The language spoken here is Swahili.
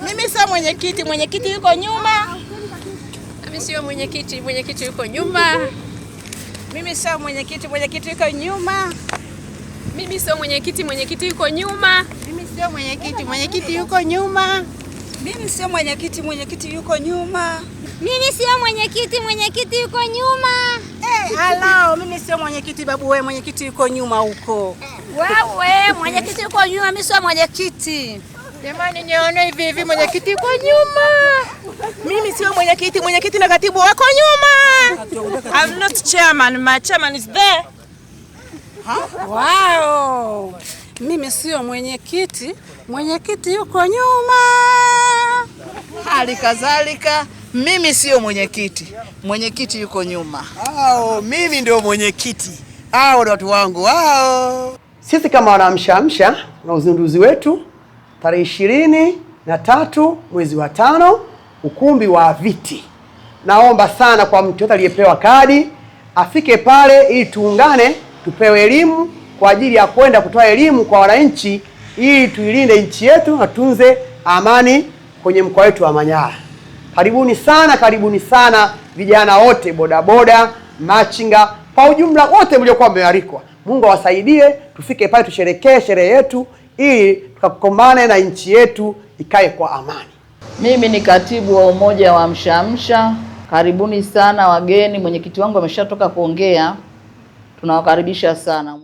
Mimi sio mwenyekiti, mwenyekiti yuko nyuma. Mimi sio mwenyekiti, mwenyekiti yuko nyuma. Mimi sio mwenyekiti, mwenyekiti yuko nyuma. Mimi sio mwenyekiti, mwenyekiti yuko nyuma. Mimi sio mwenyekiti, mwenyekiti yuko nyuma. Mimi sio mwenyekiti, mwenyekiti yuko nyuma. Mimi sio mwenyekiti, mwenyekiti yuko nyuma. Halao, mimi sio mwenyekiti babu, wewe mwenyekiti yuko nyuma huko. Wewe mwenyekiti yuko nyuma, mimi sio mwenyekiti. Jamani nione hivi mwenyekiti yuko nyuma. Mimi sio mwenyekiti, mwenyekiti na katibu wako nyuma. I'm not chairman, my chairman is there. Wow. Mimi sio mwenyekiti, mwenyekiti yuko nyuma. Hali kadhalika mimi sio mwenyekiti, mwenyekiti yuko nyuma. Mimi ndio mwenyekiti. Hao ndio watu wangu. Sisi kama wanaamshaamsha na uzinduzi wetu tarehe 23 mwezi wa 5, ukumbi wa Viti. Naomba sana kwa mtu yote aliyepewa kadi afike pale ili tuungane, tupewe elimu kwa ajili ya kwenda kutoa elimu kwa wananchi ili tuilinde nchi yetu na tunze amani kwenye mkoa wetu wa Manyara. Karibuni sana vijana wote, bodaboda, machinga, kwa ujumla wote mliokuwa mmealikwa. Mungu awasaidie, tufike pale tusherekee sherehe yetu ili tukakumbane na nchi yetu ikae kwa amani. Mimi ni katibu wa umoja wa Amshaamsha. Karibuni sana wageni, mwenyekiti wangu ameshatoka kuongea. Tunawakaribisha sana.